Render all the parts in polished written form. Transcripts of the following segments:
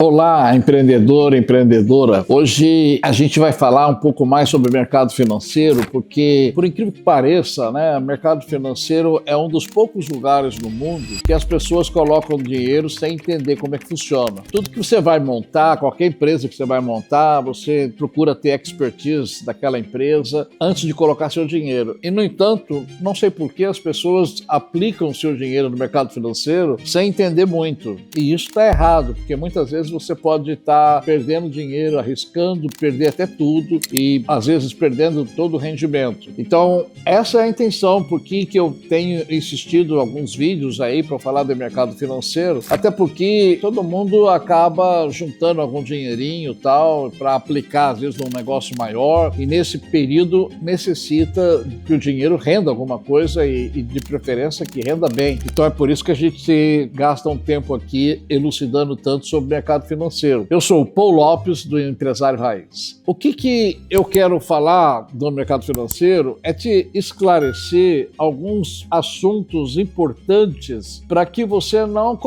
Olá, empreendedor, empreendedora. Hoje a gente vai falar um pouco mais sobre o mercado financeiro, porque, por incrível que pareça, o mercado financeiro é um dos poucos lugares no mundo que as pessoas colocam dinheiro sem entender como é que funciona. Tudo que você vai montar, qualquer empresa que você vai montar, você procura ter expertise daquela empresa antes de colocar seu dinheiro. E, no entanto, não sei por que as pessoas aplicam seu dinheiro no mercado financeiro sem entender muito. E isso está errado, porque muitas vezes você pode estar perdendo dinheiro, arriscando, perder até tudo e às vezes perdendo todo o rendimento. Então, essa é a intenção, porque que eu tenho insistido em alguns vídeos aí para falar do mercado financeiro, até porque todo mundo acaba juntando algum dinheirinho e tal para aplicar às vezes num negócio maior, e nesse período necessita que o dinheiro renda alguma coisa e de preferência que renda bem. Então é por isso que a gente gasta um tempo aqui elucidando tanto sobre o mercado financeiro. Eu sou o Paul Lopes, do Empresário Raiz. O que eu quero falar do mercado financeiro é te esclarecer alguns assuntos importantes para que você não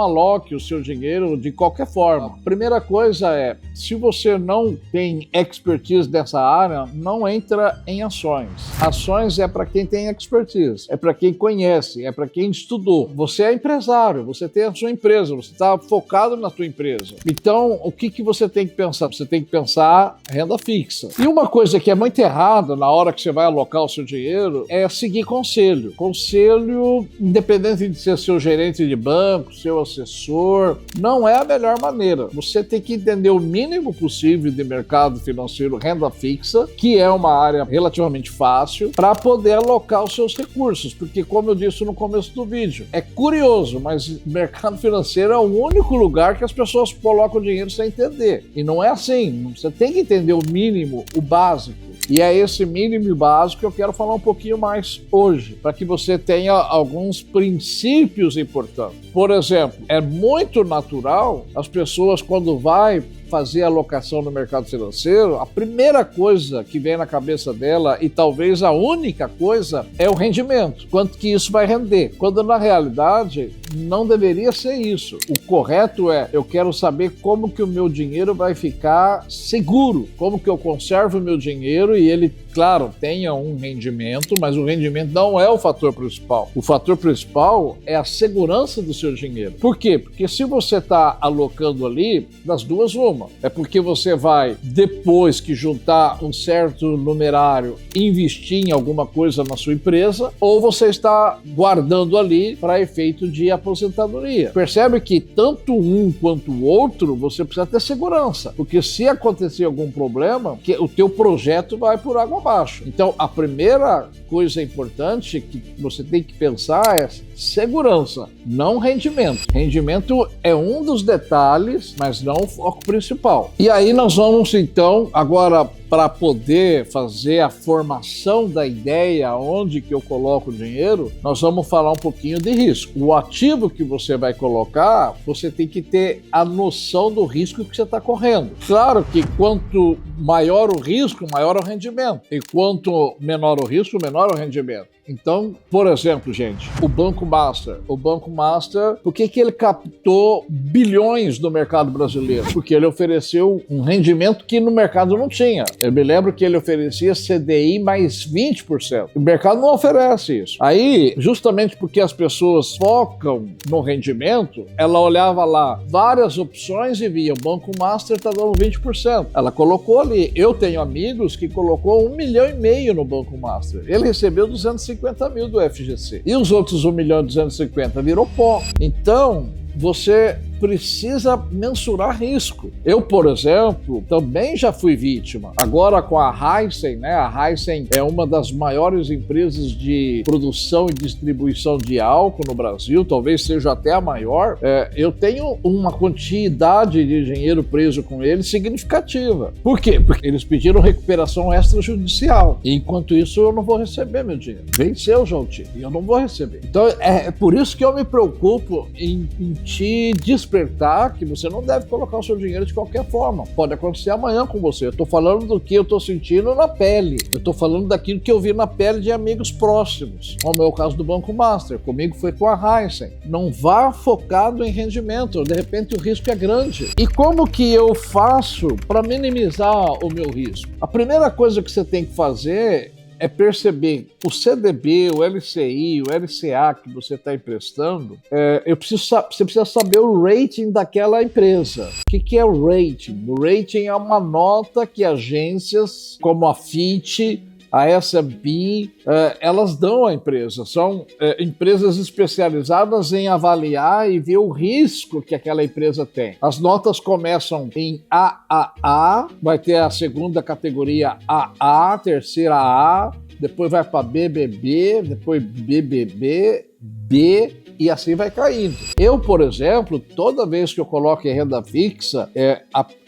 aloque o seu dinheiro de qualquer forma. A primeira coisa é, se você não tem expertise dessa área, não entra em ações. Ações é para quem tem expertise, é para quem conhece, é para quem estudou. Você é empresário, você tem a sua empresa, você está focado na sua empresa. Então, o que você tem que pensar? Você tem que pensar renda fixa. E uma coisa que é muito errada na hora que você vai alocar o seu dinheiro é seguir conselho. Conselho, independente de ser seu gerente de banco, seu assessor, não é a melhor maneira. Você tem que entender o mínimo possível de mercado financeiro, renda fixa, que é uma área relativamente fácil, para poder alocar os seus recursos. Porque, como eu disse no começo do vídeo, é curioso, mas o mercado financeiro é o único lugar que as pessoas colocam dinheiro sem entender. E não é assim. Você tem que entender o mínimo, o básico. E é esse mínimo e básico que eu quero falar um pouquinho mais hoje, para que você tenha alguns princípios importantes. Por exemplo, é muito natural as pessoas, quando vai fazer alocação no mercado financeiro, a primeira coisa que vem na cabeça dela, e talvez a única coisa, é o rendimento. Quanto que isso vai render? Quando na realidade não deveria ser isso. O correto é, eu quero saber como que o meu dinheiro vai ficar seguro, como que eu conservo o meu dinheiro e ele, claro, tenha um rendimento, mas o rendimento não é o fator principal. O fator principal é a segurança do seu dinheiro. Por quê? Porque se você está alocando ali, das duas uma. É porque você vai, depois que juntar um certo numerário, investir em alguma coisa na sua empresa, ou você está guardando ali para efeito de aposentadoria. Percebe que tanto um quanto o outro, você precisa ter segurança, porque se acontecer algum problema, o teu projeto vai por água abaixo. Então, a primeira coisa importante que você tem que pensar é segurança, não rendimento. Rendimento é um dos detalhes, mas não o foco principal. E aí nós vamos, então, agora, para poder fazer a formação da ideia, onde que eu coloco o dinheiro, nós vamos falar um pouquinho de risco. O ativo que você vai colocar, você tem que ter a noção do risco que você está correndo. Claro que quanto maior o risco, maior o rendimento. E quanto menor o risco, menor o rendimento. Então, por exemplo, gente, o Banco Master, por que ele captou bilhões no mercado brasileiro? Porque ele ofereceu um rendimento que no mercado não tinha. Eu me lembro que ele oferecia CDI mais 20%. O mercado não oferece isso. Aí, justamente porque as pessoas focam no rendimento, ela olhava lá várias opções e via, o Banco Master está dando 20%. Ela colocou ali. Eu tenho amigos que colocou 1,5 milhão no Banco Master. Ele recebeu 250 mil do FGC. E os outros 1.250.000 virou pó. Então, você precisa mensurar risco. Eu, por exemplo, também já fui vítima. Agora com a Heisen, a Heisen é uma das maiores empresas de produção e distribuição de álcool no Brasil, talvez seja até a maior. Eu tenho uma quantidade de dinheiro preso com eles significativa. Por quê? Porque eles pediram recuperação extrajudicial. E enquanto isso, eu não vou receber meu dinheiro. Venceu, João T, e eu não vou receber. Então, é por isso que eu me preocupo em te disponibilizar despertar que você não deve colocar o seu dinheiro de qualquer forma. Pode acontecer amanhã com você. Eu estou falando do que eu estou sentindo na pele. Eu estou falando daquilo que eu vi na pele de amigos próximos. Como é o caso do Banco Master. Comigo foi com a Heisen. Não vá focado em rendimento. De repente o risco é grande. E como que eu faço para minimizar o meu risco? A primeira coisa que você tem que fazer é perceber o CDB, o LCI, o LCA que você está emprestando. Você precisa saber o rating daquela empresa. O que é o rating? O rating é uma nota que agências como a Fitch, a S&P, elas dão à empresa. São empresas especializadas em avaliar e ver o risco que aquela empresa tem. As notas começam em AAA, vai ter a segunda categoria AA, terceira A, depois vai para BBB, depois BBB, B, e assim vai caindo. Eu, por exemplo, toda vez que eu coloco em renda fixa,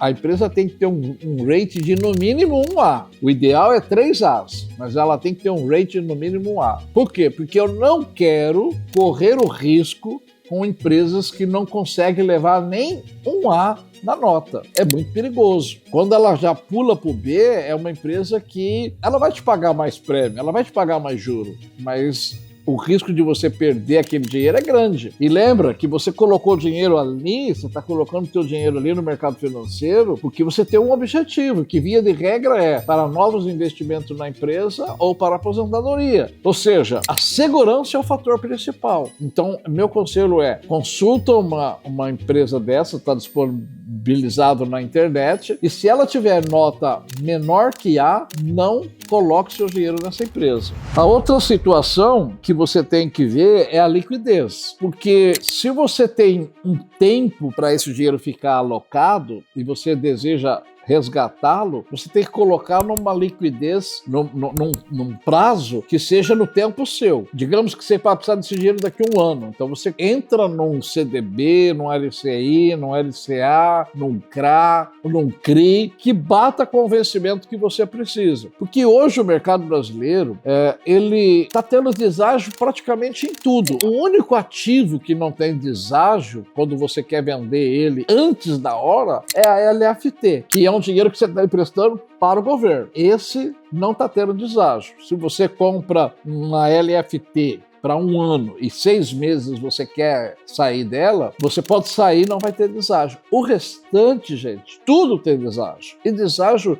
a empresa tem que ter um rating de no mínimo 1A. O ideal é 3 As, mas ela tem que ter um rating no mínimo 1A. Por quê? Porque eu não quero correr o risco com empresas que não conseguem levar nem 1A na nota. É muito perigoso. Quando ela já pula para o B, é uma empresa que ela vai te pagar mais prêmio, ela vai te pagar mais juro, mas o risco de você perder aquele dinheiro é grande. E lembra que você colocou dinheiro ali, você está colocando o seu dinheiro ali no mercado financeiro porque você tem um objetivo, que via de regra é para novos investimentos na empresa ou para aposentadoria. Ou seja, a segurança é o fator principal. Então, meu conselho é, consulta uma empresa dessa, está disponibilizado na internet, e se ela tiver nota menor que A, não coloque seu dinheiro nessa empresa. A outra situação que você tem que ver é a liquidez, porque se você tem um tempo para esse dinheiro ficar alocado e você deseja resgatá-lo, você tem que colocar numa liquidez, num prazo que seja no tempo seu. Digamos que você vai precisar desse dinheiro daqui a um ano. Então você entra num CDB, num LCI, num LCA, num CRA, num CRI, que bata com o vencimento que você precisa. Porque hoje o mercado brasileiro, ele está tendo deságio praticamente em tudo. O único ativo que não tem deságio, quando você quer vender ele antes da hora, é a LFT, que é um dinheiro que você está emprestando para o governo. Esse não está tendo deságio. Se você compra uma LFT para um ano e 6 meses você quer sair dela, você pode sair e não vai ter deságio. O restante, gente, tudo tem deságio. E deságio,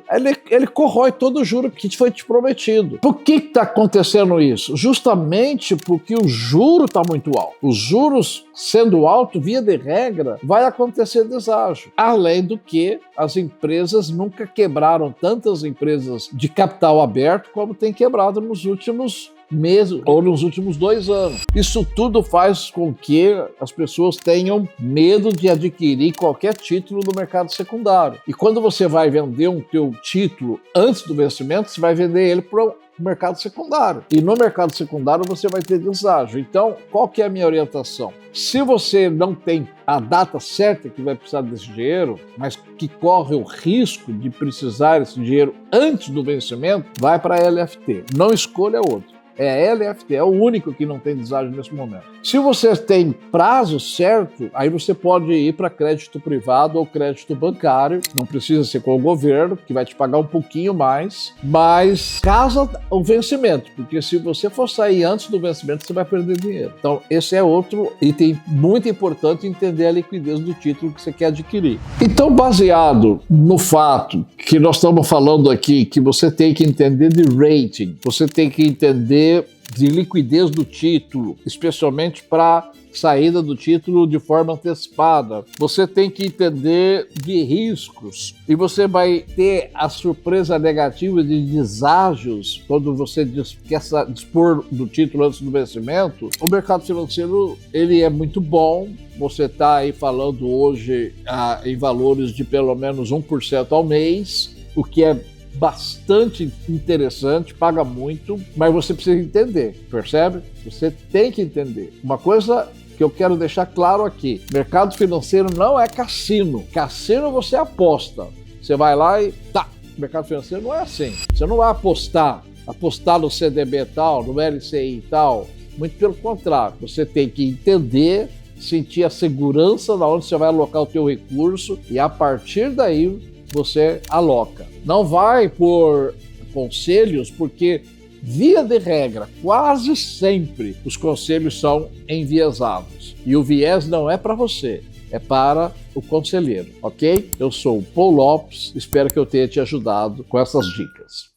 ele corrói todo o juro que foi te prometido. Por que está acontecendo isso? Justamente porque o juro está muito alto. Os juros sendo alto, via de regra, vai acontecer deságio. Além do que as empresas nunca quebraram tantas empresas de capital aberto como tem quebrado nos últimos meses ou nos últimos 2 anos. Isso tudo faz com que as pessoas tenham medo de adquirir qualquer título no mercado secundário. E quando você vai vender um teu título antes do vencimento, você vai vender ele para o mercado secundário. E no mercado secundário você vai ter deságio. Então, qual que é a minha orientação? Se você não tem a data certa que vai precisar desse dinheiro, mas que corre o risco de precisar desse dinheiro antes do vencimento, vai para a LFT. Não escolha outro. É a LFT, é o único que não tem deságio nesse momento. Se você tem prazo certo, aí você pode ir para crédito privado ou crédito bancário. Não precisa ser com o governo, que vai te pagar um pouquinho mais, mas casa o vencimento, porque se você for sair antes do vencimento, você vai perder dinheiro. Então, esse é outro item muito importante, entender a liquidez do título que você quer adquirir. Então, baseado no fato que nós estamos falando aqui, que você tem que entender de rating, você tem que entender de liquidez do título, especialmente para saída do título de forma antecipada. Você tem que entender de riscos e você vai ter a surpresa negativa de deságios quando você quer dispor do título antes do vencimento. O mercado financeiro, ele é muito bom. Você está aí falando hoje em valores de pelo menos 1% ao mês, o que é bastante interessante, paga muito, mas você precisa entender, percebe? Você tem que entender. Uma coisa que eu quero deixar claro aqui, mercado financeiro não é cassino. Cassino você aposta. Você vai lá e mercado financeiro não é assim. Você não vai apostar no CDB tal, no LCI tal. Muito pelo contrário, você tem que entender, sentir a segurança da onde você vai alocar o teu recurso e a partir daí você aloca. Não vai por conselhos, porque via de regra, quase sempre os conselhos são enviesados. E o viés não é para você, é para o conselheiro, ok? Eu sou o Paul Lopes, espero que eu tenha te ajudado com essas dicas.